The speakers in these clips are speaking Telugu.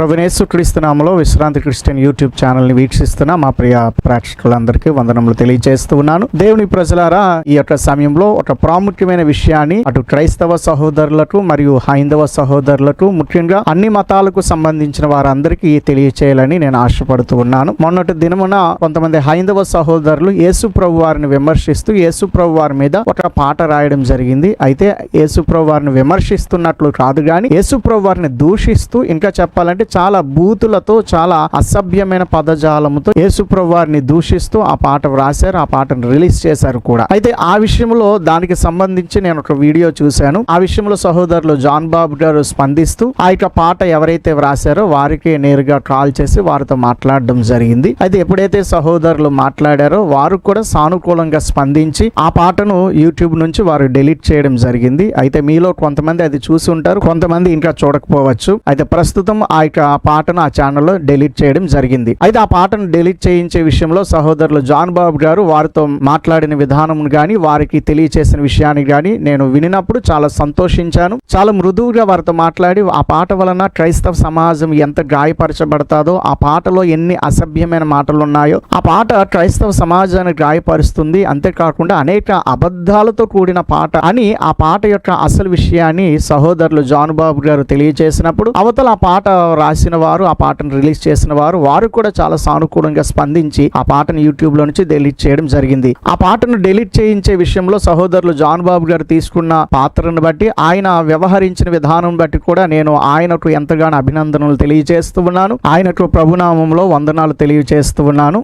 ప్రభువైన యేసుక్రీస్తు నామములో విశ్రాంతి క్రిస్టియన్ యూట్యూబ్ ఛానల్ని వీక్షిస్తున్న మా ప్రియ ప్రేక్షకులందరికీ వందనములు తెలియజేస్తూ ఉన్నాను. దేవుని ప్రజలారా, ఈ యొక్క సమయంలో ఒక ప్రాముఖ్యమైన విషయాన్ని అటు క్రైస్తవ సహోదరులకు మరియు హైందవ సహోదరులకు, ముఖ్యంగా అన్ని మతాలకు సంబంధించిన వారందరికీ తెలియచేయాలని నేను ఆశపడుతూ ఉన్నాను. మొన్నటి దినమున కొంతమంది హైందవ సహోదరులు యేసు ప్రభు వారిని విమర్శిస్తూ యేసు ప్రభు వారి మీద ఒక పాట రాయడం జరిగింది. అయితే యేసు ప్రభు వారిని విమర్శిస్తున్నట్లు కాదు గాని యేసు ప్రభు వారిని దూషిస్తూ, ఇంకా చెప్పాలంటే చాలా బూతులతో, చాలా అసభ్యమైన పదజాలముతో యేసు ప్రభు వారిని దూషిస్తూ ఆ పాట వ్రాశారు. ఆ పాటను రిలీజ్ చేశారు కూడా. అయితే ఆ విషయంలో దానికి సంబంధించి నేను ఒక వీడియో చూశాను. ఆ విషయంలో సహోదరులు జాన్ బాబు గారు స్పందిస్తూ ఆ యొక్క పాట ఎవరైతే వ్రాసారో వారికి నేరుగా కాల్ చేసి వారితో మాట్లాడడం జరిగింది. అయితే ఎప్పుడైతే సహోదరులు మాట్లాడారో వారు కూడా సానుకూలంగా స్పందించి ఆ పాటను యూట్యూబ్ నుంచి వారు డిలీట్ చేయడం జరిగింది. అయితే మీలో కొంతమంది అది చూసి ఉంటారు, కొంతమంది ఇంకా చూడకపోవచ్చు. అయితే ప్రస్తుతం ఆ యొక్క పాటను ఆ ఛానల్లో డిలీట్ చేయడం జరిగింది. అయితే ఆ పాటను డిలీట్ చేయించే విషయంలో సహోదరులు జాన్ బాబు గారు వారితో మాట్లాడిన విధానం గాని, వారికి తెలియచేసిన విషయాన్ని గాని నేను వినినప్పుడు చాలా సంతోషించాను. చాలా మృదువుగా వారితో మాట్లాడి ఆ పాట వలన క్రైస్తవ సమాజం ఎంత గాయపరచబడతాదో, ఆ పాటలో ఎన్ని అసభ్యమైన మాటలు ఉన్నాయో, ఆ పాట క్రైస్తవ సమాజాన్ని గాయపరుస్తుంది. అంతేకాకుండా అనేక అబద్ధాలతో కూడిన పాట అని ఆ పాట యొక్క అసలు విషయాన్ని సహోదరులు జాన్ బాబు గారు తెలియచేసినప్పుడు, అవతల ఆ పాట రాసిన వారు, ఆ పాటను రిలీజ్ చేసిన వారు కూడా చాలా సానుకూలంగా స్పందించి ఆ పాటను యూట్యూబ్ లో నుంచి డిలీట్ చేయడం జరిగింది. ఆ పాటను డిలీట్ చేయించే విషయంలో సహోదరులు జాన్ బాబు గారు తీసుకున్న పాత్రను బట్టి, ఆయన వ్యవహరించిన విధానం బట్టి కూడా నేను ఆయనకు ఎంతగానో అభినందనలు తెలియజేస్తూ ఉన్నాను. ఆయనకు ప్రభునామంలో వందనాలు తెలియజేస్తూ ఉన్నాను.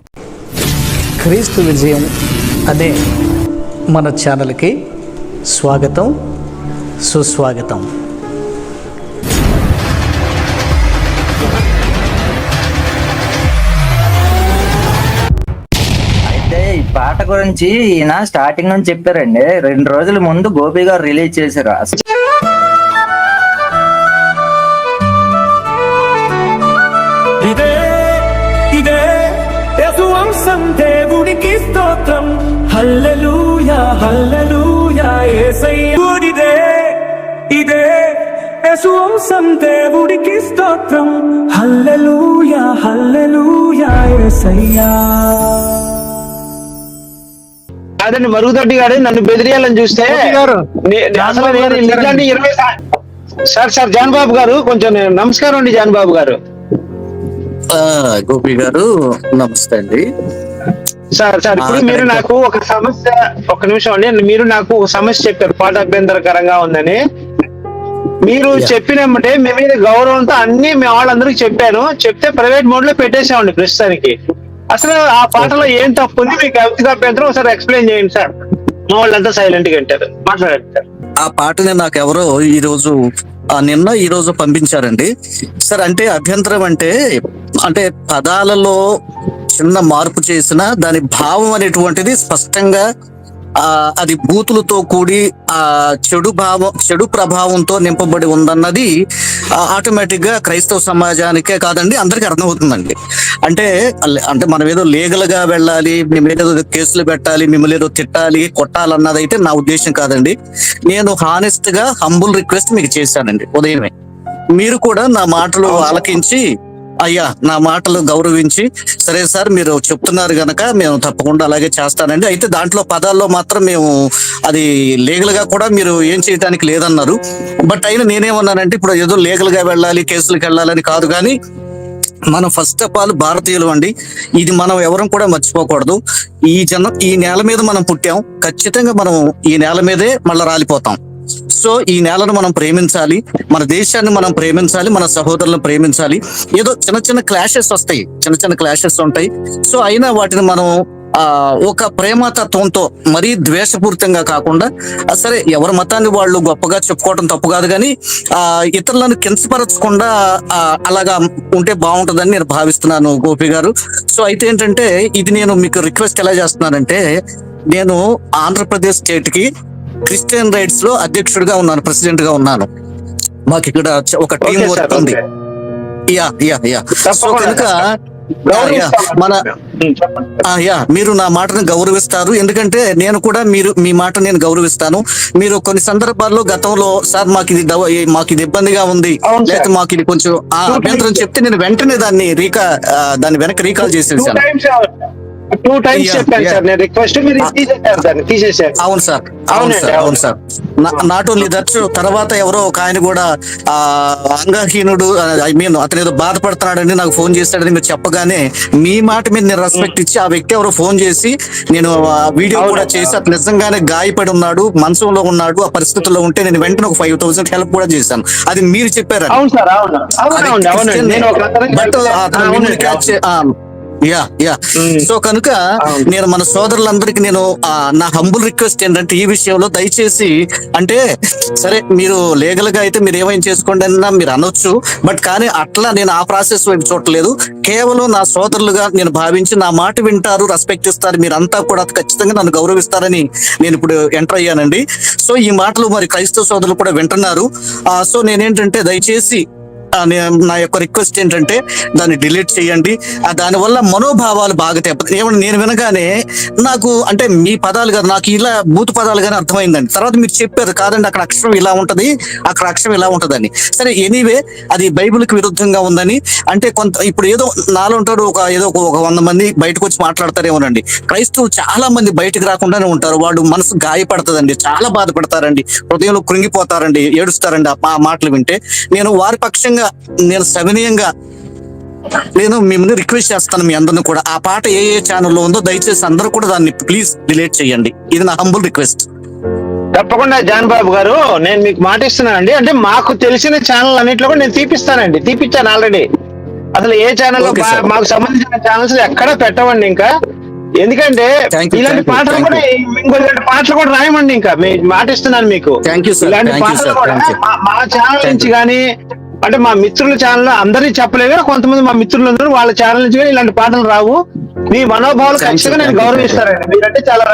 క్రీస్తు విజయం అనే మన ఛానల్కి స్వాగతం, సుస్వాగతం. ఈ పాట గురించి ఈయన స్టార్టింగ్ నుంచి చెప్పారండి. 2 రోజుల ముందు గోపి గారు రిలీజ్ చేశారు. ఇదే ఇదే యేసు వంశం, దేవునికి స్తోత్రం, హల్లెలూయా హల్లెలూయా యేసయ్యా. ఇదే ఇదే యేసు వంశం, దేవునికి స్తోత్రం, హల్లెలూయా హల్లెలూయా యేసయ్యా. కాదండి, మరుగుదొడ్డి గారు నన్ను బెదిరియాలని చూస్తే అసలు నేను నిజాన్ని 20 సార్ జాన్ బాబు గారు, కొంచెం నమస్కారం అండి. జాన్ బాబు గారు, గోపి గారు నమస్తే అండి. సార్ ఇప్పుడు మీరు నాకు ఒక సమస్య, ఒక నిమిషం అండి, మీరు నాకు ఒక సమస్య చెప్పారు, పాట అభ్యంతరకరంగా ఉందని. మీరు చెప్పినమ్మంటే మీ మీద గౌరవంతో అన్ని మీ వాళ్ళందరికీ చెప్పాను. చెప్తే ప్రైవేట్ మోడ్ లో పెట్టేసామండి ప్రస్తుతానికి. అసలు ఆ పాటలో ఏం తప్పు ఉంది, మీకు అభ్యంతరం ఒకసారి ఎక్స్ప్లెయిన్ చేయండి సార్. మా వాళ్ళంతా సైలెంట్ గా ఉంటారు, మాట్లాడండి సార్. ఆ పాటని నాకు ఎవరో నిన్న ఈ రోజు పంపించారండి సార్. అంటే అభ్యంతరం అంటే పదాలలో చిన్న మార్పు చేసిన దాని భావం అనేటువంటిది స్పష్టంగా అది బూతులతో కూడి ఆ చెడు ప్రభావంతో నింపబడి ఉందన్నది ఆటోమేటిక్ గా క్రైస్తవ సమాజానికే కాదండి, అందరికి అర్థమవుతుందండి. అంటే మనం ఏదో లీగల్ గా వెళ్ళాలి, మేము ఏదో కేసులు పెట్టాలి, మిమ్మల్ని ఏదో తిట్టాలి, కొట్టాలన్నది అయితే నా ఉద్దేశం కాదండి. నేను హానెస్ట్ గా హంబుల్ రిక్వెస్ట్ మీకు చేశానండి ఉదయమే. మీరు కూడా నా మాటలు ఆలకించి, అయ్యా నా మాటలు గౌరవించి, సరే సార్ మీరు చెప్తున్నారు గనక మేము తప్పకుండా అలాగే చేస్తానండి. అయితే దాంట్లో పదాల్లో మాత్రం మేము అది లీగల్ గా కూడా మీరు ఏం చేయడానికి లేదన్నారు. బట్ అయినా నేనేమన్నానంటే, ఇప్పుడు ఏదో లీగల్ గా వెళ్ళాలి, కేసులకు వెళ్ళాలని కాదు, కానీ మనం ఫస్ట్ ఆఫ్ ఆల్ భారతీయులు అండి. ఇది మనం ఎవరం కూడా మర్చిపోకూడదు. ఈ నేల మీద మనం పుట్టాం, ఖచ్చితంగా మనం ఈ నేల మీదే మళ్ళీ రాలిపోతాం. సో ఈ నేలను మనం ప్రేమించాలి, మన దేశాన్ని మనం ప్రేమించాలి, మన సహోదరులను ప్రేమించాలి. ఏదో చిన్న క్లాషెస్ వస్తాయి, చిన్న క్లాషెస్ ఉంటాయి. సో అయినా వాటిని మనం ఒక ప్రేమతత్వంతో, మరీ ద్వేషపూరితంగా కాకుండా, సరే ఎవరి మతాన్ని వాళ్ళు గొప్పగా చెప్పుకోవడం తప్పు కాదు, కానీ ఇతరులను కించపరచకుండా అలాగా ఉంటే బాగుంటుందని నేను భావిస్తున్నాను గోపి గారు. సో అయితే ఏంటంటే, ఇది నేను మీకు రిక్వెస్ట్ ఎలా చేస్తున్నానంటే, నేను ఆంధ్రప్రదేశ్ స్టేట్ కి క్రిస్టియన్ రైట్స్ లో అధ్యక్షుడిగా ఉన్నాను, ప్రెసిడెంట్ గా ఉన్నాను. మాకు ఇక్కడ ఒక టీం వర్క్ ఉంది. సో కనుక మన మీరు నా మాటను గౌరవిస్తారు, ఎందుకంటే నేను కూడా మీ మాట నేను గౌరవిస్తాను. మీరు కొన్ని సందర్భాల్లో గతంలో సార్ మాకు ఇది ఇబ్బందిగా ఉంది, లేకపోతే మాకు ఇది కొంచెం అభ్యంతరం చెప్తే నేను వెంటనే దాన్ని వెనక్కి రీకాల్ చేసేసాను. 2 times చెప్పాను సార్ నేను రిక్వెస్ట్, మీరు తీసేశారు. అవును సార్, అవును సార్. నాట్ ఓన్లీ దట్, తర్వాత ఎవరో ఒక ఆయన కూడా అంగహీనుడు, ఐ మీన్ అతను ఏదో బాధపడుతున్నాడని నాకు ఫోన్ చేస్తాడని మీరు చెప్పగానే మీ మాట మీద నేను రెస్పెక్ట్ ఇచ్చి ఆ వ్యక్తి ఎవరో ఫోన్ చేసి నేను వీడియో కూడా చేసి అతను నిజంగానే గాయపడి ఉన్నాడు, మనసులో ఉన్నాడు, ఆ పరిస్థితుల్లో ఉంటే నేను వెంటనే ఒక 5,000 హెల్ప్ కూడా చేశాను. అది మీరు చెప్పారు. సో కనుక నేను మన సోదరులందరికీ నేను నా హంబుల్ రిక్వెస్ట్ ఏంటంటే ఈ విషయంలో దయచేసి, అంటే సరే మీరు లీగల్ గా అయితే మీరు ఏమైనా చేసుకోండి అన్నా మీరు అనొచ్చు, బట్ కానీ అట్లా నేను ఆ ప్రాసెస్ వైపు చూడలేదు. కేవలం నా సోదరులుగా నేను భావించి నా మాట వింటారు, రెస్పెక్ట్ ఇస్తారు, మీరంతా కూడా ఖచ్చితంగా నన్ను గౌరవిస్తారని నేను ఇప్పుడు ఎంటర్ అయ్యానండి. సో ఈ మాటలు మరి క్రైస్తవ సోదరులు కూడా వింటున్నారు. సో నేనేంటంటే దయచేసి నా యొక్క రిక్వెస్ట్ ఏంటంటే దాన్ని డిలీట్ చేయండి. దానివల్ల మనోభావాలు బాగా ఏమన్నా నేను వినగానే నాకు అంటే మీ పదాలు కాదు, నాకు ఇలా బూతు పదాలు కానీ అర్థమైందండి. తర్వాత మీరు చెప్పారు కాదండి అక్కడ అక్షరం ఇలా ఉంటది, అక్కడ అక్షరం ఇలా ఉంటదని. సరే ఎనీవే అది బైబిల్కి విరుద్ధంగా ఉందని అంటే ఇప్పుడు ఏదో నాలో ఉంటారు ఒక 100 మంది బయటకు వచ్చి మాట్లాడతారేమోనండి. క్రైస్తవులు చాలా మంది బయటకు రాకుండానే ఉంటారు. వాళ్ళు మనసు గాయపడుతుందండి, చాలా బాధపడతారండి, హృదయంలో కృంగిపోతారండి, ఏడుస్తారండి ఆ మాటలు వింటే. నేను వారి పక్షంగా నేను సవినయంగా నేను మిమ్మల్ని రిక్వెస్ట్ చేస్తాను, మీ అందరిని కూడా ఆ పాట ఏ ఛానల్లో ఉందో దయచేసి అందరూ కూడా దాన్ని ప్లీజ్ డిలీట్ చేయండి. ఇది నా హంబుల్ రిక్వెస్ట్. తప్పకుండా జాన్ బాబు గారు, నేను మీకు మాట ఇస్తున్నానండి. అంటే మాకు తెలిసిన ఛానల్ అన్నింటిలో కూడా నేను తీపిచ్చాను ఆల్రెడీ. అసలు ఏ ఛానల్ మాకు సంబంధించిన ఛానల్స్ ఎక్కడా పెట్టవండి ఇంకా. ఎందుకంటే ఇలాంటి పాటలు కూడా ఇంకొక పాటలు కూడా రాయమండి. ఇంకా మాట ఇస్తున్నాను మీకు, ఇలాంటి పాటలు కూడా మా ఛానల్ నుంచి కానీ అంటే మా మిత్రుల ఛానల్ అందరినీ చెప్పలేదు, కొంతమంది మా మిత్రులు అందరూ వాళ్ళ ఛానల్ నుంచి కానీ ఇలాంటి పాటలు రావు. మీ మనోభావాలు ఖచ్చితంగా నేను గౌరవిస్తానండి. మీరంటే చాలా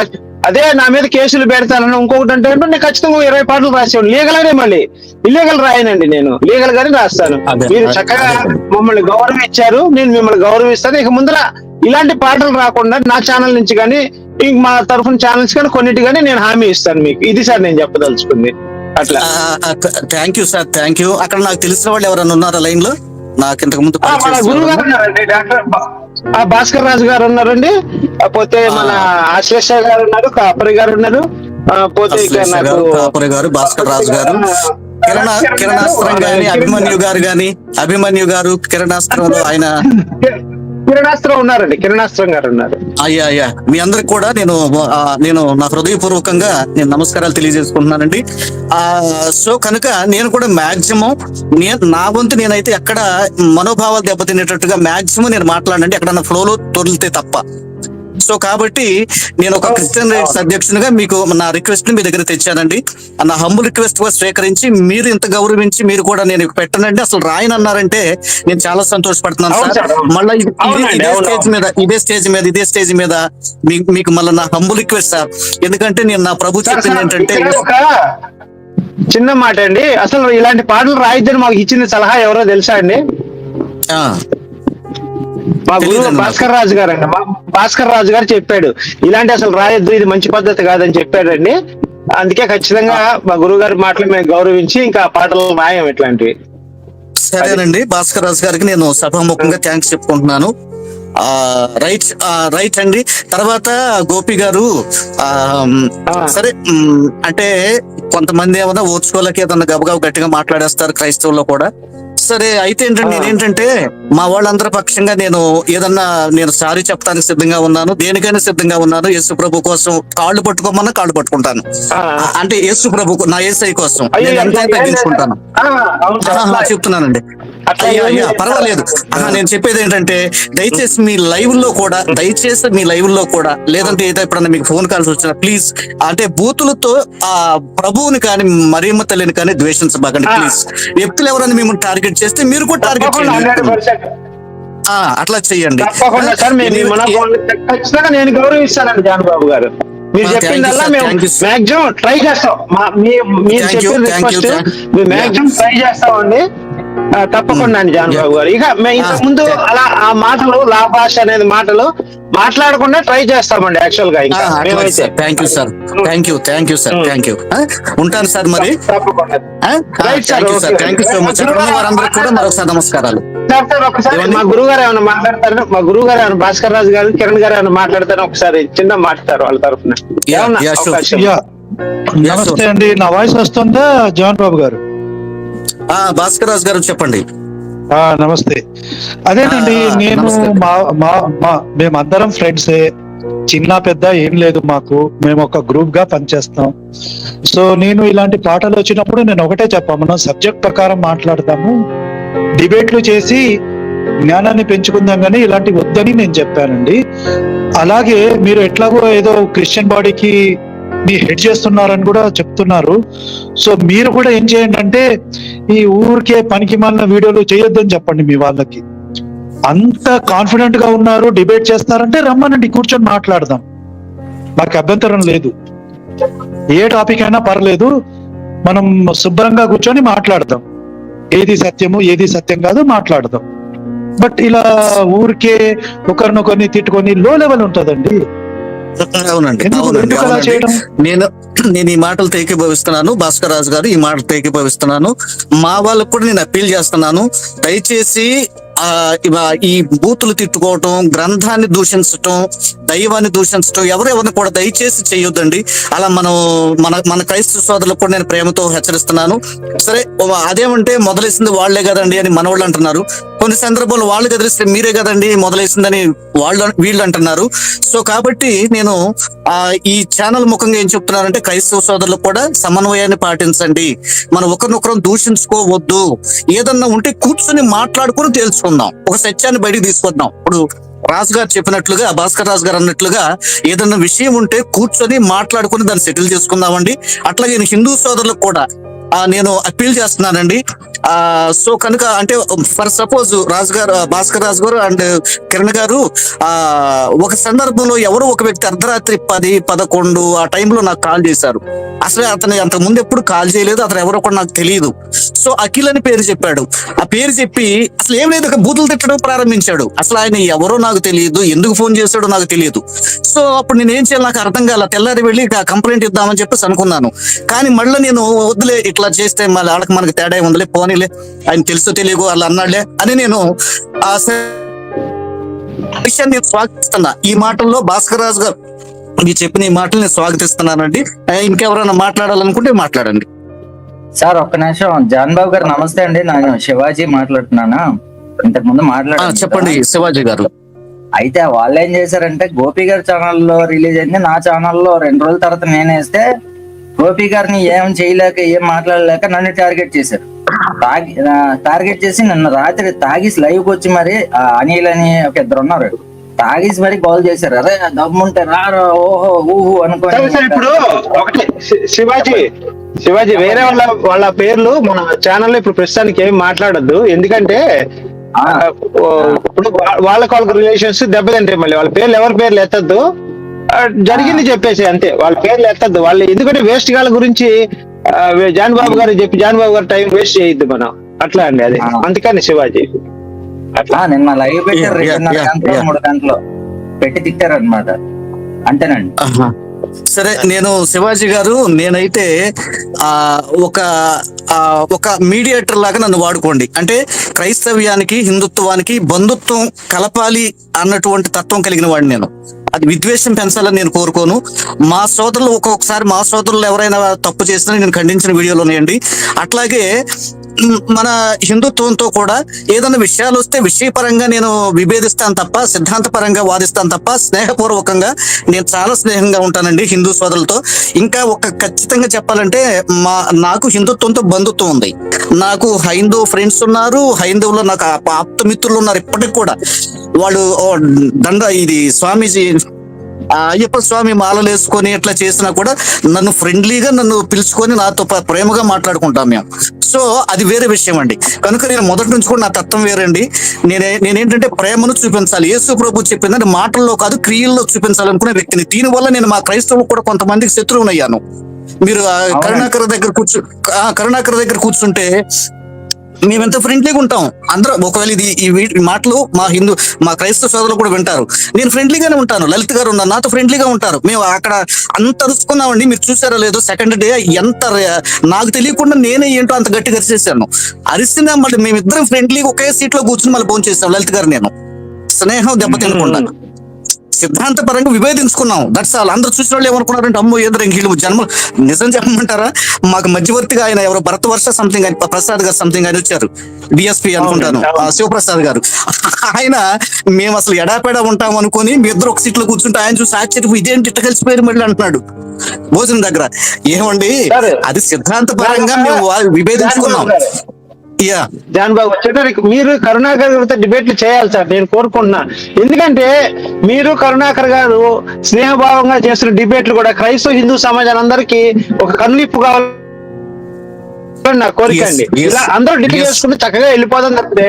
అదే నా మీద కేసులు పెడతానని ఇంకొకటి అంటే నేను ఖచ్చితంగా 20 పాటలు రాసేవాడు. లీగల్ అనే మళ్ళీ ఇల్లీగల్ రాయనండి, నేను లీగల్ గానే రాస్తాను. మీరు చక్కగా మమ్మల్ని గౌరవించారు, నేను మిమ్మల్ని గౌరవిస్తాను. ఇక ముందర ఇలాంటి పాటలు రాకుండా నా ఛానల్ నుంచి కానీ మా తరఫున ఛానల్స్ కానీ కొన్నిటి కానీ నేను హామీ ఇస్తాను మీకు. ఇది సార్ నేను చెప్పదలుచుకుంది. అట్లా thank you sir, thank you. అక్కడ నాకు తెలిసిన వాళ్ళు ఎవరైనా ఉన్నారా లైన్ లో? నాకు ఇంతకు ముందు మన గురువు గారు ఉన్నారండి, డాక్టర్ భాస్కర్ రాజు గారు ఉన్నారండి, పోతే మన ఆశ్లేష గారు ఉన్నారు, కాపరి గారు ఉన్నారు, పోతే కాపరి గారు, భాస్కర్ రాజు గారు, కిరణాస్త్రం గాని అభిమన్యు గారు కిరణాస్త్రంలో ఆయన కిరణాస్త్రం ఉన్నారండి, కిరణాస్త్రం గారు ఉన్నారు. అయ్యా మీ అందరికి కూడా నేను నా హృదయపూర్వకంగా నేను నమస్కారాలు తెలియజేసుకుంటున్నానండి. సో కనుక నేను కూడా మాక్సిమం నా వంతు నేనైతే ఎక్కడ మనోభావాలు దెబ్బతినేటట్టుగా మాక్సిమం నేను మాట్లాడండి ఎక్కడ నా ఫ్లోలో తొలితే తప్ప. సో కాబట్టి నేను ఒక క్రిస్టియన్ రైట్స్ అధ్యక్షునిగా మీకు నా రిక్వెస్ట్ ని మీ దగ్గర తెచ్చానండి. నా హంబుల్ రిక్వెస్ట్ కూడా స్వీకరించి మీరు ఇంత గౌరవించి మీరు కూడా నేను పెట్టనండి అసలు రాయనన్నారంటే నేను చాలా సంతోషపడుతున్నాను సార్. మళ్ళీ ఇదే స్టేజ్ మీద మీకు మళ్ళీ నా హంబుల్ రిక్వెస్ట్ సార్. ఎందుకంటే నేను నా ప్రభు చెప్పింది ఏంటంటే చిన్న మాట అండి, అసలు ఇలాంటి పాటలు రాయిద్దని మాకు ఇచ్చిన సలహా ఎవరో తెలుసా అండి? మా గురువు భాస్కర్ రాజు గారు అండి. భాస్కర్ రాజు గారు చెప్పాడు ఇలాంటి అసలు రాయొద్దు, ఇది మంచి పద్ధతి కాదని చెప్పాడండి. అందుకే ఖచ్చితంగా మా గురువు గారి మాటలు మేము గౌరవించి ఇంకా పాటలు రాయం ఇట్లాంటివి. సరేనండి, భాస్కర్ రాజు గారికి నేను సభాముఖంగా థ్యాంక్స్ చెప్పుకుంటున్నాను. రైట్ అండి. తర్వాత గోపి గారు సరే అంటే కొంతమంది ఏమన్నా ఓర్చుకోలేక ఏదన్నా గబగబ గట్టిగా మాట్లాడేస్తారు క్రైస్తవుల్లో కూడా. సరే అయితే నేనేంటంటే మా వాళ్ళందరి పక్షంగా నేను సారీ చెప్పడానికి సిద్ధంగా ఉన్నాను, దేనికైనా సిద్ధంగా ఉన్నాను. యేసు ప్రభు కోసం కాళ్ళు పట్టుకోమన్నా కాళ్ళు పట్టుకుంటాను. అంటే యేసు ప్రభు నా యేసై కోసం నేను ఎంతైనా తగ్గించుకుంటాను చెప్తున్నానండి. పర్వాలేదు. నేను చెప్పేది ఏంటంటే దయచేసి మీ లైవ్ లో కూడా లేదంటే ఏదో ఎప్పుడన్నా మీకు ఫోన్ కాల్స్ వచ్చినా ప్లీజ్ అంటే బూతులతో ఆ ప్రభువుని కానీ మరియమ్మ తల్లిని కానీ ద్వేషించబాకండి ప్లీజ్. వ్యక్తులు ఎవరైనా మిమ్మల్ని టార్గెట్ చేస్తే మీరు కూడా టార్గెట్ చేయండి, అట్లా చెయ్యండి. ఖచ్చితంగా నేను గౌరవిస్తానండి జాన్ బాబు గారు. మీరు చెప్పిందల్లా మేము మాక్సిమం ట్రై చేస్తాం. మీరు చెప్పిన రిక్వెస్ట్ మేము మాక్సిమం ట్రై చేస్తామండి. తప్పకుండా అండి జాన్ బాబు గారు. ఇక మేము ఇంతకు ముందు అలా ఆ మాటలు లాభాష అనేది మాటలు మాట్లాడకుండా ట్రై చేస్తామండి యాక్చువల్ గా. ఇంకా thank you sir, thank you. ఉంటాను సార్ మరి. తప్పకుండా థ్యాంక్ యూ సో మచ్. వారందరికీ కూడా మరొకసారి నమస్కారాలు. సార్ ఒకసారి మా గురువు గారు ఏమైనా మాట్లాడతారు? మా గురువు గారు ఏమైనా భాస్కర్ రాజు గారు, కిరణ్ గారు ఏమైనా మాట్లాడతారు? ఒకసారి చిన్న మాట్లాడతారు వాళ్ళ తరఫున. నమస్తే అండి, నా వాయిస్ వస్తుందా జాన్ బాబు గారు? భాస్కర్ రాజు గారు చెప్పండి. నమస్తే. అదేనండి, నేను మేమందరం ఫ్రెండ్సే, చిన్న పెద్ద ఏం లేదు మాకు. మేము ఒక గ్రూప్ గా పనిచేస్తాం. సో నేను ఇలాంటి పాటలు వచ్చినప్పుడు నేను ఒకటే చెప్పాము, మనం సబ్జెక్ట్ ప్రకారం మాట్లాడతాము, డిబేట్లు చేసి జ్ఞానాన్ని పెంచుకుందాం కానీ ఇలాంటి వద్దని నేను చెప్పానండి. అలాగే మీరు ఎట్లాగో ఏదో క్రిస్టియన్ బాడీకి మీ హెడ్ చేస్తున్నారని కూడా చెప్తున్నారు. సో మీరు కూడా ఏం చేయండి అంటే, ఈ ఊరికే పనికి మాలిన వీడియోలు చేయొద్దని చెప్పండి మీ వాళ్ళకి. అంత కాన్ఫిడెంట్ గా ఉన్నారు, డిబేట్ చేస్తారంటే రమ్మనండి, కూర్చొని మాట్లాడదాం, మాకు అభ్యంతరం లేదు. ఏ టాపిక్ అయినా పర్లేదు, మనం శుభ్రంగా కూర్చొని మాట్లాడదాం. ఏది సత్యము ఏది సత్యం కాదు మాట్లాడదాం. బట్ ఇలా ఊరికే ఒకరినొకరిని తిట్టుకొని లో లెవెల్ ఉంటదండి. అవునండి. నేను ఈ మాటలు ఏకీభవిస్తున్నాను. భాస్కర్ రాజు గారు, ఈ మాటలు ఏకీభవిస్తున్నాను. మా వాళ్ళకు కూడా నేను అప్పీల్ చేస్తున్నాను, దయచేసి ఈ బూతులు తిట్టుకోవటం, గ్రంథాన్ని దూషించటం, దైవాన్ని దూషించటం ఎవరెవరిని కూడా దయచేసి చేయొద్దండి. అలా మన క్రైస్తవ సోదరులకు కూడా నేను ప్రేమతో హెచ్చరిస్తున్నాను. సరే, అదేమంటే మొదలేసింది వాళ్లే కదండి అని మన వాళ్ళు అంటున్నారు. కొన్ని సందర్భాలు వాళ్ళు కదిలిస్తే మీరే కదండి మొదలేసిందని వీళ్ళు అంటున్నారు. సో కాబట్టి నేను ఈ ఛానల్ ముఖంగా ఏం చెప్తున్నానంటే, క్రైస్తవ సోదరులకు కూడా సమన్వయాన్ని పాటించండి. మనం ఒకరినొకరం దూషించుకోవద్దు. ఏదన్నా ఉంటే కూర్చొని మాట్లాడుకుని తెలుసుకుందాం, ఒక సత్యాన్ని బయటికి తీసుకొద్దాం. ఇప్పుడు రాజు గారు చెప్పినట్లుగా, భాస్కర్ రాజు గారు అన్నట్లుగా ఏదన్నా విషయం ఉంటే కూర్చొని మాట్లాడుకుని దాన్ని సెటిల్ చేసుకుందామండి. అట్లాగే హిందూ సోదరులకు కూడా నేను అప్పీల్ చేస్తున్నానండి. సో కనుక అంటే ఫర్ సపోజ్ భాస్కర్ రాజు గారు అండ్ కిరణ్ గారు ఒక సందర్భంలో ఎవరో ఒక వ్యక్తి అర్ధరాత్రి 10-11 ఆ టైంలో నాకు కాల్ చేశారు. అసలు అతను అంతకు ముందు ఎప్పుడు కాల్ చేయలేదు, అతను ఎవరో కూడా నాకు తెలియదు. సో అఖిల్ అని పేరు చెప్పాడు. ఆ పేరు చెప్పి అసలు ఏం లేదు, బూతులు తిట్టడం ప్రారంభించాడు. అసలు ఆయన ఎవరో నాకు తెలియదు, ఎందుకు ఫోన్ చేశాడో నాకు తెలియదు. సో అప్పుడు నేను ఏం చేయాలి నాకు అర్థం కాల. తెల్లారి వెళ్ళి కంప్లైంట్ ఇద్దామని చెప్పేసి అనుకున్నాను. కానీ మళ్ళీ నేను వద్దులే, ఇట్లా చేస్తే మళ్ళీ వాళ్ళకి మనకి తేడా ఉందిలే, పోనీలే, ఆయన తెలుసో తెలియకో అలా అన్నాడులే అని నేను నేను స్వాగతిస్తున్నా. ఈ మాటల్లో భాస్కర్ రాజు గారు మీరు చెప్పిన ఈ మాటలు నేను స్వాగతిస్తున్నానండి. ఇంకెవరైనా మాట్లాడాలనుకుంటే మాట్లాడండి. సార్ ఒక్క నిమిషం. జాన్ బాబు గారు నమస్తే అండి, నేను శివాజీ మాట్లాడుతున్నాను. ఇంతకు ముందు మాట్లాడాను. చెప్పండి శివాజీ గారు. అయితే వాళ్ళు ఏం చేశారంటే, గోపి గారి ఛానల్లో రిలీజ్ అయింది, నా ఛానల్లో 2 రోజుల తర్వాత నేను వేస్తే గోపి గారిని ఏం చేయలేక ఏం మాట్లాడలేక నన్ను టార్గెట్ చేశారు. టార్గెట్ చేసి నిన్న రాత్రి తాగిసి లైవ్కి వచ్చి మరి అనిల్ అని ఒక 2 ఉన్నారు, తాగిసి మరి కాల్ చేశారు. అరే దమ్ముంటే రారా, ఓహో ఊహు అనుకోని. ఇప్పుడు ఒకటి శివాజీ వేరే వాళ్ళ పేర్లు మన ఛానల్లో ఇప్పుడు ప్రస్తుతానికి ఏం మాట్లాడద్దు. ఎందుకంటే ఇప్పుడు వాళ్ళకి రిలేషన్స్ దెబ్బతింటాయి. మళ్ళీ వాళ్ళ పేర్లు ఎవరి పేర్లు ఎత్తద్దు, జరిగింది చెప్పేసి అంతే, వాళ్ళ పేర్లు ఎత్తద్దు. వాళ్ళు ఎందుకంటే వేస్ట్ గాల గురించి జాన్ బాబు గారు చెప్పి జాన్ బాబు గారు టైం వేస్ట్ చేయొద్దు మనం, అట్లా అండి. అది అందుకని శివాజీ నిన్న లైవ్ పెట్టారు 2:30 గంటలు 3 గంటలు పెట్టి తిట్టారు అనమాట. అంతేనండి. సరే, నేను శివాజీ గారు, నేనైతే ఒక మీడియేటర్ లాగా నన్ను వాడుకోండి. అంటే క్రైస్తవ్యానికి హిందుత్వానికి బంధుత్వం కలపాలి అన్నటువంటి తత్వం కలిగిన వాడిని నేను. అది విద్వేషం పెంచాలని నేను కోరుకోను. మా సోదరులు ఒక్కొక్కసారి మా సోదరులు ఎవరైనా తప్పు చేసినా నేను ఖండించిన వీడియోలు ఉన్నాయండి. అట్లాగే మన హిందుత్వంతో కూడా ఏదైనా విషయాలు వస్తే విషయపరంగా నేను విభేదిస్తాను తప్ప, సిద్ధాంతపరంగా వాదిస్తాను తప్ప, స్నేహపూర్వకంగా నేను చాలా స్నేహంగా ఉంటానండి హిందూ సోదరులతో. ఇంకా ఖచ్చితంగా చెప్పాలంటే నాకు హిందుత్వంతో బంధుత్వం ఉంది. నాకు హైందవ ఫ్రెండ్స్ ఉన్నారు, హైందవులో నాకు ఆప్త మిత్రులు ఉన్నారు. ఇప్పటికి కూడా వాళ్ళు ఇది స్వామీజీ ఆ అయ్యప్ప స్వామి మాలలు వేసుకొని ఇట్లా చేసినా కూడా నన్ను ఫ్రెండ్లీగా నన్ను పిలుచుకొని నాతో ప్రేమగా మాట్లాడుకుంటాం మేము. సో అది వేరే విషయం అండి. కనుక నేను మొదటి నుంచి కూడా నా తత్వం వేరండి. నేనేంటంటే ప్రేమను చూపించాలి. యేసు ప్రభు చెప్పిందంటే మాటల్లో కాదు క్రియల్లో చూపించాలనుకునే వ్యక్తిని. దీనివల్ల నేను మా క్రైస్తవులు కూడా కొంతమందికి శత్రువునయ్యాను. మీరు కరుణాకర్ దగ్గర కూర్చుంటే మేమెంత ఫ్రెండ్లీగా ఉంటాం అందరూ. ఒకవేళ ఈ మాటలు మా క్రైస్తవ సోదరులు కూడా వింటారు. నేను ఫ్రెండ్లీగానే ఉంటాను. లలిత్ గారు ఉన్నారు, నాతో ఫ్రెండ్లీగా ఉంటారు. మేము అక్కడ అంత అరుచుకున్నామండి. మీరు చూసారో లేదో, సెకండ్ డే ఎంత నాకు తెలియకుండా నేనే ఏంటో అంత గట్టిగా అరిచేసాను. అరిసినా మళ్ళీ మేమిద్దరం ఫ్రెండ్లీగా ఒకే సీట్ లో కూర్చుని మళ్ళీ భోజనం చేసాం. లలిత్ గారు నేను స్నేహం దెబ్బతినకుండా సిద్ధాంత పరంగా విభేదించుకున్నాం. That's all. అందరూ చూసిన వాళ్ళు ఏమనుకున్నారంటే అమ్మో ఏదో ఇంకీళ్ళు జన్మ. నిజం చెప్పమంటారా, మాకు మధ్యవర్తిగా ఆయన ఎవరో భరతవర్ష సంథింగ్ ఆయన ప్రసాద్ గారు సంథింగ్ ఆయన వచ్చారు, డిఎస్పీ అనుకుంటాను, శివప్రసాద్ గారు. ఆయన మేము అసలు ఎడాపెడా ఉంటాం అనుకుని మీ ఇద్దరు ఒక సీట్ లో కూర్చుంటే ఆయన చూసి ఆశ్చర్యపు ఇదేంటి ఇట్ట కలిసిపోయారు మళ్ళీ అంటున్నాడు భోజనం దగ్గర. ఏమండి అది సిద్ధాంత పరంగా మేము విభేదించుకున్నాం. జాన్ బాబు వచ్చేటరికి మీరు కరుణాకర్ గారితో డిబేట్లు చేయాలి సార్, నేను కోరుకుంటున్నా. ఎందుకంటే మీరు కరుణాకర్ గారు స్నేహభావంగా చేస్తున్న డిబేట్లు కూడా క్రైస్తవ హిందూ సమాజాలందరికీ ఒక కనులిప్పు కావాలి నా కోరిక అండి. ఇలా అందరూ డిబేట్ చేసుకుంటే చక్కగా వెళ్ళిపోదాం తప్పితే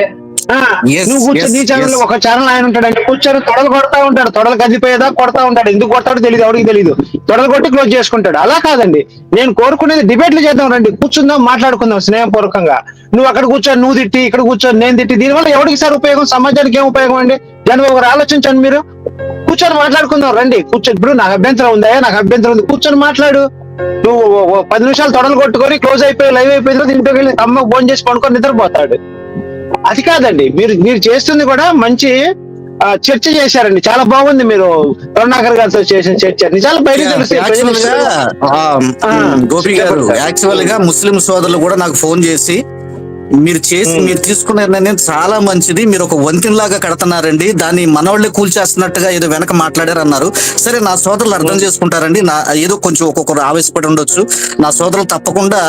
నువ్వు కూర్చొని నీ ఛానల్ ఒక ఛానల్ ఆయన ఉంటాడంటే కూర్చొని తొడలు కొడతా ఉంటాడు, తొడలు కదిలిపోయేదా కొడతా ఉంటాడు. ఎందుకు కొడతాడో తెలియదు, ఎవరికి తెలియదు. తొడలు కొట్టి క్లోజ్ చేసుకుంటాడు. అలా కాదండి, నేను కోరుకునేది డిబేట్లు చేద్దాం రండి, కూర్చుందాం, మాట్లాడుకుందాం స్నేహపూర్వకంగా. నువ్వు అక్కడ కూర్చొని నువ్వు తిట్టి, ఇక్కడ కూర్చొని నేను తిట్టి, దీనివల్ల ఎవరికి సార్ ఉపయోగం, సమాజానికి ఏం ఉపయోగం అండి? జనబాబు గారు ఆలోచించండి, మీరు కూర్చొని మాట్లాడుకుందాం రండి. కూర్చొని ఇప్పుడు నాకు అభ్యంతరం ఉందా, నాకు అభ్యంతరం ఉంది, కూర్చొని మాట్లాడు. నువ్వు 10 నిమిషాలు తొడలు కొట్టుకొని క్లోజ్ అయిపోయి లైవ్ అయిపోయిన తర్వాత ఇంటికి వెళ్ళి అమ్మకు ఫోన్ చేసి పడుకొని నిద్రపోతాడు. అది కాదండి, మీరు చేస్తుంది కూడా మంచి చర్చ చేశారండి, చాలా బాగుంది. మీరు కరుణాకర్ గారితో చేసిన చర్చ నిజాలు బయట గోపి గారు యాక్చువల్ గా ముస్లిం సోదరులు కూడా నాకు ఫోన్ చేసి మీరు తీసుకున్న నిర్ణయం చాలా మంచిది, మీరు ఒక వంతెనలాగా కడుతున్నారండి, దాన్ని మనవాళ్ళే కూల్చేస్తున్నట్టుగా ఏదో వెనక మాట్లాడారు అన్నారు. సరే, నా సోదరులు అర్థం చేసుకుంటారండి. నా ఏదో కొంచెం ఒక్కొక్కరు ఆవేశపడి ఉండొచ్చు, నా సోదరులు తప్పకుండా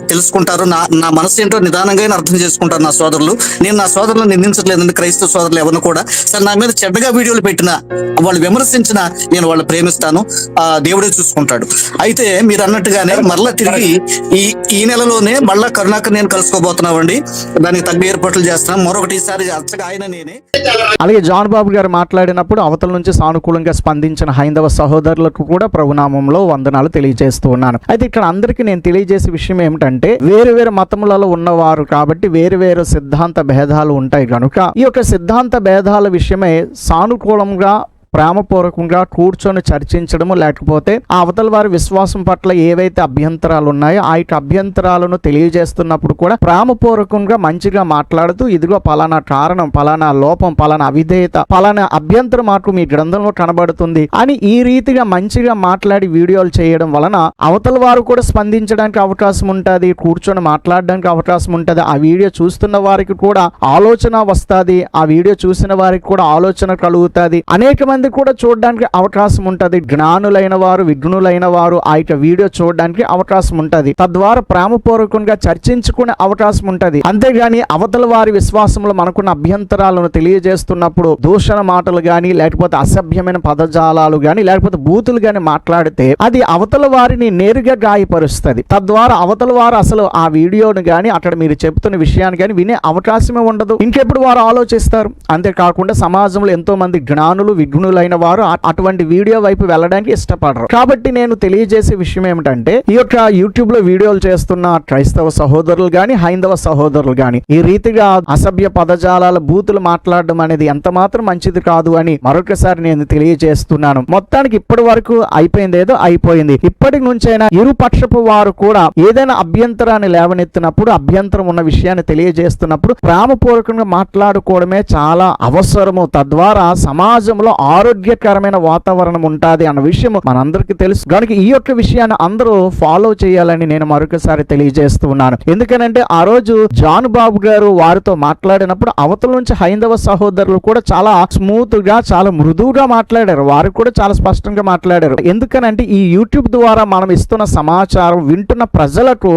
తెలుసుకుంటారు. నా మనసు ఏంటో నిదానంగా అర్థం చేసుకుంటారు నా సోదరులు. నేను నా సోదరులను నిందించట్లేదండి, క్రైస్తవ సోదరులు ఎవరిని కూడా. సరే, నా మీద చెడ్డగా వీడియోలు పెట్టినా, వాళ్ళు విమర్శించినా నేను వాళ్ళు ప్రేమిస్తాను, దేవుడే చూసుకుంటాడు. అయితే మీరు అన్నట్టుగానే మరలా తిరిగి ఈ నెలలోనే మళ్ళా కరుణాకర్ నేను కలుసుకోబోతున్నాను. దానికి తగ్గ ఏర్పాట్లు చేస్తున్నాం. మరొకటిసారి ఆయన నేనే. అలాగే జాన్ బాబు గారు మాట్లాడినప్పుడు అవతల నుంచి సానుకూలంగా స్పందించిన హైందవ సహోదరులకు కూడా ప్రభునామంలో వందనాలు తెలియజేస్తూ ఉన్నాను. అయితే ఇక్కడ అందరికీ నేను తెలియజేసే విషయం ఏమిటంటే, వేరు వేరు మతములలో ఉన్నవారు కాబట్టి వేరు వేరు సిద్ధాంత భేదాలు ఉంటాయి కనుక ఈ యొక్క సిద్ధాంత భేదాల విషయమై సానుకూలంగా ప్రేమపూర్వకంగా కూర్చొని చర్చించడము, లేకపోతే ఆ అవతల వారి విశ్వాసం పట్ల ఏవైతే అభ్యంతరాలు ఉన్నాయో ఆ యొక్క అభ్యంతరాలను తెలియజేస్తున్నప్పుడు కూడా ప్రేమపూర్వకంగా మంచిగా మాట్లాడుతూ, ఇదిగో పలానా కారణం, పలానా లోపం, పలానా అవిధేయత, పలానా అభ్యంతరం మాకు మీ గ్రంథంలో కనబడుతుంది అని ఈ రీతిగా మంచిగా మాట్లాడి వీడియోలు చేయడం వలన అవతల వారు కూడా స్పందించడానికి అవకాశం ఉంటుంది, కూర్చొని మాట్లాడడానికి అవకాశం ఉంటుంది. ఆ వీడియో చూస్తున్న వారికి కూడా ఆలోచన వస్తుంది, ఆ వీడియో చూసిన వారికి కూడా ఆలోచన కలుగుతుంది, అనేక మంది కూడా చూడడానికి అవకాశం ఉంటది. జ్ఞానులైన వారు, విఘ్నులైన వారు ఆ యొక్క వీడియో చూడడానికి అవకాశం ఉంటది. తద్వారా ప్రేమపూర్వకంగా చర్చించుకునే అవకాశం ఉంటది. అంతేగాని అవతల వారి విశ్వాసంలో మనకున్న అభ్యంతరాలను తెలియజేస్తున్నప్పుడు దూషణ మాటలు గాని, లేకపోతే అసభ్యమైన పదజాలాలు గాని, లేకపోతే బూతులు గాని మాట్లాడితే అది అవతల వారిని నేరుగా గాయపరుస్తుంది. తద్వారా అవతల వారు అసలు ఆ వీడియోను గాని, అక్కడ మీరు చెబుతున్న విషయాన్ని గాని వినే అవకాశమే ఉండదు. ఇంకెప్పుడు వారు ఆలోచిస్తారు? అంతేకాకుండా సమాజంలో ఎంతో మంది జ్ఞానులు, విఘ్నులైన వారు అటువంటి వీడియో వైపు వెళ్ళడానికి ఇష్టపడరు. కాబట్టి నేను తెలియజేసే విషయం ఏమిటంటే, ఈ యొక్క యూట్యూబ్ లో వీడియోలు చేస్తున్న క్రైస్తవ సహోదరులు గాని, హైందవ సహోదరులు గాని ఈ రీతిగా అసభ్య పదజాలాల బూతులు మాట్లాడడం అనేది ఎంత మాత్రం మంచిది కాదు అని మరొకసారి నేను తెలియజేస్తున్నాను. మొత్తానికి ఇప్పటి వరకు అయిపోయింది ఏదో అయిపోయింది. ఇప్పటి నుంచైనా ఇరు పక్షపు వారు కూడా ఏదైనా అభ్యంతరాన్ని లేవనెత్తినప్పుడు, అభ్యంతరం ఉన్న విషయాన్ని తెలియజేస్తున్నప్పుడు ప్రేమపూర్వకంగా మాట్లాడుకోవడమే చాలా అవసరము. తద్వారా సమాజంలో ఆరోగ్యకరమైన వాతావరణం ఉంటుంది అన్న విషయం మనందరికీ తెలుసు. కనుక ఈ యొక్క విషయాన్ని అందరూ ఫాలో చేయాలని నేను మరొకసారి తెలియజేస్తూ ఉన్నాను. ఎందుకనంటే ఆ రోజు జాన్ బాబు గారు వారితో మాట్లాడినప్పుడు అవతల నుంచి హైందవ సహోదరులు కూడా చాలా స్మూత్ గా, చాలా మృదువుగా మాట్లాడారు. వారు కూడా చాలా స్పష్టంగా మాట్లాడారు. ఎందుకనంటే ఈ యూట్యూబ్ ద్వారా మనం ఇస్తున్న సమాచారం వింటున్న ప్రజలకు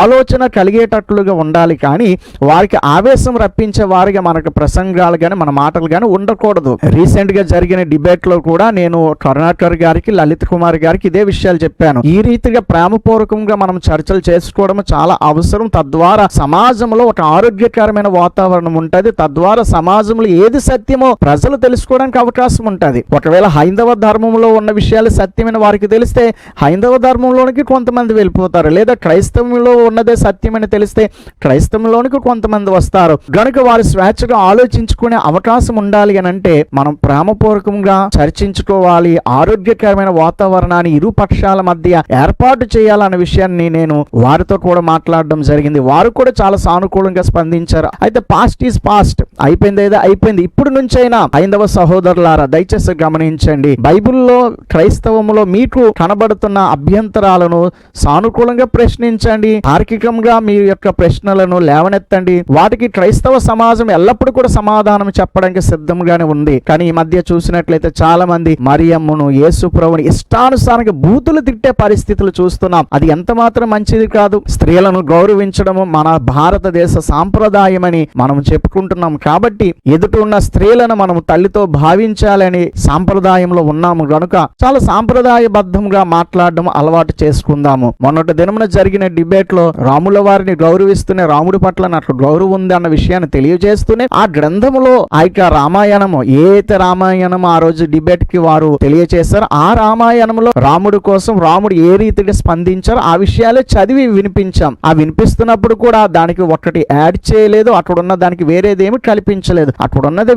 ఆలోచన కలిగేటట్లుగా ఉండాలి, కానీ వారికి ఆవేశం రప్పించే వారిగా మనకు ప్రసంగాలు గాని, మన మాటలు గాని ఉండకూడదు. రీసెంట్ గా జరిగిన జరిగిన డిబేట్ లో కూడా నేను కరుణాకర్ గారికి, లలిత్ కుమార్ గారికి ఇదే విషయాలు చెప్పాను. ఈ రీతిగా ప్రేమపూర్వకంగా మనం చర్చలు చేసుకోవడం చాలా అవసరం. తద్వారా సమాజంలో ఒక ఆరోగ్యకరమైన వాతావరణం ఉంటది. తద్వారా సమాజంలో ఏది సత్యమో ప్రజలు తెలుసుకోవడానికి అవకాశం ఉంటది. ఒకవేళ హైందవ ధర్మంలో ఉన్న విషయాలు సత్యమైన వారికి తెలిస్తే హైందవ ధర్మంలోనికి కొంతమంది వెళ్ళిపోతారు, లేదా క్రైస్తవంలో ఉన్నదే సత్యమని తెలిస్తే క్రైస్తవంలోనికి కొంతమంది వస్తారు. గనుక వారు స్వేచ్ఛగా ఆలోచించుకునే అవకాశం ఉండాలి అని అంటే మనం ప్రేమపూర్వకంగా చర్చించుకోవాలి. ఆరోగ్యకరమైన వాతావరణాన్ని ఇరు పక్షాల మధ్య ఏర్పాటు చేయాలన్న విషయాన్ని నేను వారితో కూడా మాట్లాడడం జరిగింది. వారు కూడా చాలా సానుకూలంగా స్పందించారు. అయితే పాస్ట్ ఈజ్ పాస్ట్, అయిపోయింది ఏదో అయిపోయింది. ఇప్పుడు నుంచైనా హైందవ సహోదరులారా దయచేసి గమనించండి. బైబిల్లో క్రైస్తవంలో మీకు కనబడుతున్న అభ్యంతరాలను సానుకూలంగా ప్రశ్నించండి. తార్కికంగా మీ యొక్క ప్రశ్నలను లేవనెత్తండి. వాటికి క్రైస్తవ సమాజం ఎల్లప్పుడూ కూడా సమాధానం చెప్పడానికి సిద్ధంగానే ఉంది. కానీ ఈ మధ్య చూసినట్లయితే చాలా మంది మరియమ్మను, యేసు ప్రభువుని ఇష్టానుసారంగా బూతులు తిట్టే పరిస్థితులు చూస్తున్నాం. అది ఎంత మాత్రం మంచిది కాదు. స్త్రీలను గౌరవించడము మన భారతదేశ సాంప్రదాయమని మనం చెప్పుకుంటున్నాం. కాబట్టి ఎదుట ఉన్న స్త్రీలను మనం తల్లితో భావించాలని సాంప్రదాయంలో ఉన్నాము గనుక చాలా సాంప్రదాయబద్ధంగా మాట్లాడడం అలవాటు చేసుకుందాము. మొన్నటి దినమున జరిగిన డిబేట్ లో రాముల వారిని గౌరవిస్తూనే రాముడి పట్ల నాకు గౌరవం ఉంది అన్న విషయాన్ని తెలియజేస్తూనే ఆ గ్రంథములో ఆ యొక్క రామాయణము ఏదైతే రామాయణం ఆ రోజు డిబేట్ కి వారు తెలియజేశారు, ఆ రామాయణంలో రాముడి కోసం రాముడు ఏ రీతిగా స్పందించారో ఆ విషయాలే చదివి వినిపించాం. ఆ వినిపిస్తున్నప్పుడు కూడా దానికి ఒక్కటి యాడ్ చేయలేదు, అక్కడున్న దానికి వేరేదేమి కల్పించలేదు. అక్కడున్నది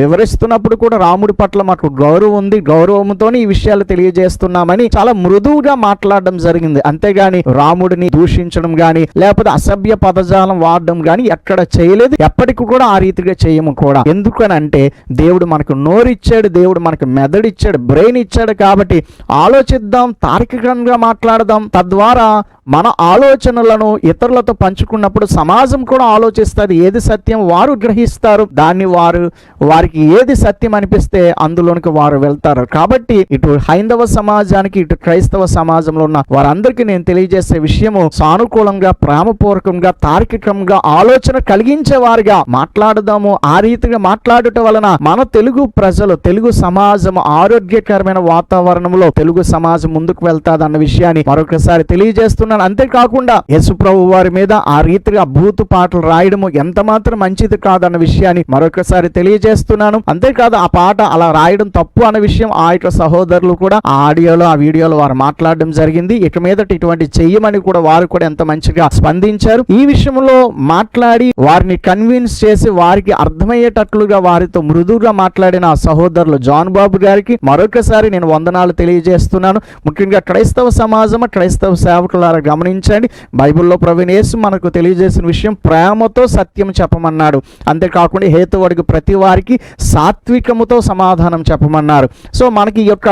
వివరిస్తున్నప్పుడు కూడా రాముడి పట్ల మాకు గౌరవం ఉంది, గౌరవంతో ఈ విషయాలు తెలియజేస్తున్నామని చాలా మృదువుగా మాట్లాడడం జరిగింది. అంతేగాని రాముడిని దూషించడం గాని లేకపోతే అసభ్య పదజాలం వాడడం గాని ఎక్కడ చేయలేదు. ఎప్పటికి కూడా ఆ రీతిగా చేయము కూడా. ఎందుకనంటే దేవుడు మనకు నోరిచ్చాడు, దేవుడు మనకు మెదడిచ్చాడు, బ్రెయిన్ ఇచ్చాడు. కాబట్టి ఆలోచిద్దాం, తార్కికంగా మాట్లాడదాం. తద్వారా మన ఆలోచనలను ఇతరులతో పంచుకున్నప్పుడు సమాజం కూడా ఆలోచిస్తుంది. ఏది సత్యం వారు గ్రహిస్తారు, దాన్ని వారికి ఏది సత్యం అనిపిస్తే అందులోనికి వారు వెళ్తారు. కాబట్టి ఇటు హైందవ సమాజానికి ఇటు క్రైస్తవ సమాజంలో ఉన్న వారందరికీ నేను తెలియజేసే విషయము సానుకూలంగా, ప్రేమపూర్వకంగా, తార్కికంగా ఆలోచన కలిగించే వారిగా మాట్లాడదాము. ఆ రీతిగా మాట్లాడటం వలన మన తెలుగు ప్రజలు, తెలుగు సమాజం ఆరోగ్యకరమైన వాతావరణంలో తెలుగు సమాజం ముందుకు వెళ్తాది అన్న విషయాన్ని మరొకసారి తెలియజేస్తున్నాను. అంతేకాకుండా యేసు ప్రభు వారి మీద ఆ రీతిగా బూతు పాటలు రాయడము ఎంత మాత్రం మంచిది కాదన్న విషయాన్ని మరొకసారి తెలియజేస్తున్నాను. అంతేకాదు ఆ పాట అలా రాయడం తప్పు అన్న విషయం ఆ యొక్క సహోదరులు కూడా ఆ ఆడియోలో, ఆ వీడియోలో వారు మాట్లాడడం జరిగింది. ఇక మీదట ఇటువంటి చెయ్యమని కూడా వారు కూడా ఎంత మంచిగా స్పందించారు. ఈ విషయంలో మాట్లాడి వారిని కన్విన్స్ చేసి వారికి అర్థమయ్యేటట్లుగా వారితో మృదువుగా మాట్లాడిన ఆ సహోదరులు జాన్ బాబు గారికి మరొకసారి నేను వందనాలు తెలియజేస్తున్నాను. ముఖ్యంగా క్రైస్తవ సమాజం, క్రైస్తవ సేవకులారా గమనించండి. బైబిల్లో ప్రభువైన యేసు మనకు తెలియజేసిన విషయం ప్రేమతో సత్యం చెప్పమన్నాడు. అంతేకాకుండా హేతువుడికి ప్రతి వారికి సాత్వికముతో సమాధానం చెప్పమన్నారు. సో మనకి ఈ యొక్క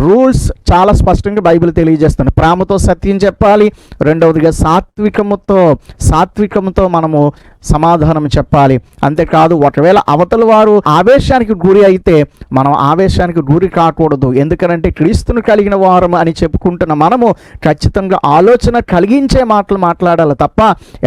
రూల్స్ చాలా స్పష్టంగా బైబిల్ తెలియజేస్తుంది. ప్రేమతో సత్యం చెప్పాలి, రెండవదిగా సాత్వికముతో మనము సమాధానం చెప్పాలి. అంతేకాదు ఒకవేళ అవతల వారు ఆవేశానికి గురి అయితే మనం ఆవేశానికి గురి కాకూడదు. ఎందుకంటే క్రీస్తును కలిగిన వారం అని చెప్పుకుంటున్న మనము ఖచ్చితంగా ఆలోచన కలిగించే మాటలు మాట్లాడాలి తప్ప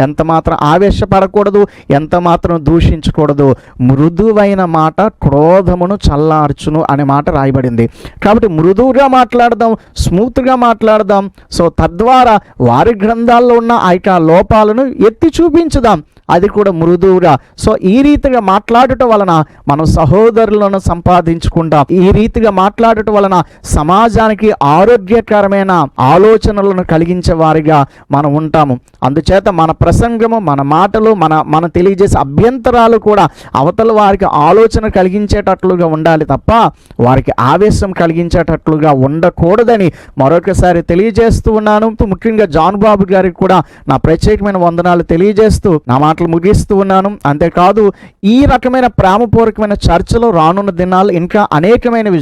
ఎంత మాత్రం ఆవేశపడకూడదు, ఎంత మాత్రం దూషించకూడదు. మృదువైన మాట క్రోధమును చల్లార్చును అనే మాట రాయబడింది. కాబట్టి మృదువుగా మాట్లాడదాం, స్మూత్గా మాట్లాడదాం. సో తద్వారా వారి గ్రంథాల్లో ఉన్న ఆ యొక్క లోపాలను ఎత్తి చూపించుదాం, అది కూడా మృదువుగా. సో ఈ రీతిగా మాట్లాడటం వలన మనం సహోదరులను సంపాదించుకుంటాం. ఈ రీతిగా మాట్లాడటం వలన సమాజానికి ఆరోగ్యకరమైన ఆలోచనలను కలిగించే వారిగా మనం ఉంటాము. అందుచేత మన ప్రసంగము, మన మాటలు, మన తెలియజేసే అభ్యంతరాలు కూడా అవతల వారికి ఆలోచన కలిగించేటట్లుగా ఉండాలి తప్ప వారికి ఆవేశం కలిగించేటట్లుగా ఉండకూడదని మరొకసారి తెలియజేస్తూ ఉన్నాను. ముఖ్యంగా జాన్ బాబు గారికి కూడా నా ప్రత్యేకమైన వందనాలు తెలియజేస్తూ నా మాటలు ముగిస్తూ ఉన్నాను. అంతేకాదు ఈ రకమైన ప్రేమపూర్వకమైన చర్చలు రానున్న దినాలు ఇంకా అనేకమైనవి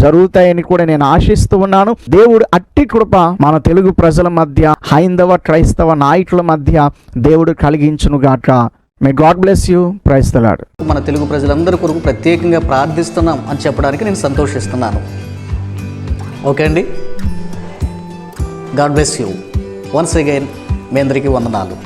జరుగుతాయని కూడా నేను ఆశిస్తూ ఉన్నాను. దేవుడు అట్టి కృప మన తెలుగు ప్రజల మధ్య, హైందవ క్రైస్తవ నాయకుల మధ్య దేవుడు కలిగించునుగాక. May God bless you. Praise the Lord. మన తెలుగు ప్రజలందరి కొరకు ప్రత్యేకంగా ప్రార్థిస్తున్నాం అని చెప్పడానికి నేను సంతోషిస్తున్నాను. ఓకే అండి, God bless you. Once again మీ అందరికీ వందనాలు.